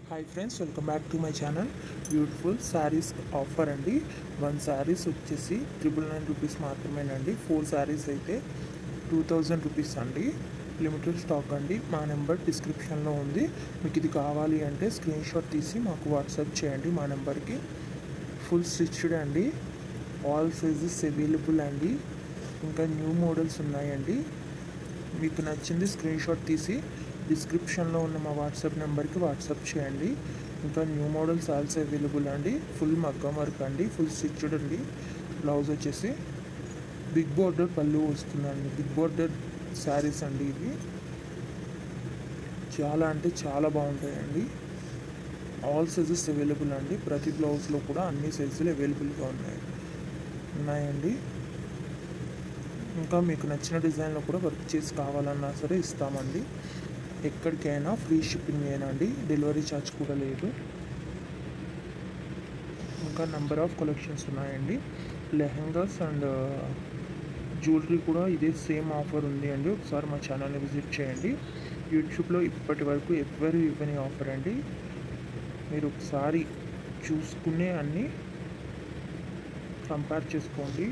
Hi friends, welcome back to my channel. Beautiful saris offer అండి. 1 శారీస్ వచ్చేసి 999 rupees మాత్రమేనండి. 4 శారీస్ అయితే 2000 రూపీస్ అండి. లిమిటెడ్ స్టాక్ అండి. మా నెంబర్ డిస్క్రిప్షన్లో ఉంది. మీకు ఇది కావాలి అంటే స్క్రీన్ షాట్ తీసి మాకు వాట్సాప్ చేయండి మా నెంబర్కి. ఫుల్ స్టిచ్డ్ అండి. ఆల్ సైజెస్ అవైలబుల్ అండి. ఇంకా న్యూ మోడల్స్ ఉన్నాయండి. మీకు నచ్చింది స్క్రీన్ షాట్ తీసి డిస్క్రిప్షన్లో ఉన్న మా వాట్సాప్ నెంబర్కి వాట్సాప్ చేయండి. ఇంకా న్యూ మోడల్స్ ఆల్సో అవైలబుల్ అండి. ఫుల్ మగ్గం వర్క్ అండి, ఫుల్ స్టిచ్డ్ అండి. బ్లౌజ్ వచ్చేసి బిగ్ బోర్డర్ పళ్ళు వస్తుందండి. బిగ్ బోర్డర్ శారీస్ అండి ఇవి. చాలా అంటే చాలా బాగుంటాయండి. ఆల్ సైజెస్ అవైలబుల్ అండి. ప్రతి బ్లౌజ్లో కూడా అన్ని సైజులు అవైలబుల్గా ఉన్నాయండి. ఇంకా మీకు నచ్చిన డిజైన్లో కూడా వర్క్ చేసి కావాలన్నా సరే ఇస్తామండి. ఎక్కడికైనా ఫ్రీ షిప్పింగ్ ఏనండి. డెలివరీ ఛార్జ్ కూడా లేదు. ఇంకా నెంబర్ ఆఫ్ కలెక్షన్స్ ఉన్నాయండి. లెహెంగాస్ అండ్ జ్యువెలరీ కూడా ఇదే సేమ్ ఆఫర్ ఉంది అండి. ఒకసారి మా ఛానల్ని విజిట్ చేయండి. యూట్యూబ్లో ఇప్పటి వరకు ఎవ్వరు ఇవ్వని ఆఫర్ అండి. మీరు ఒకసారి చూసుకునే అన్నీ కంపేర్ చేసుకోండి.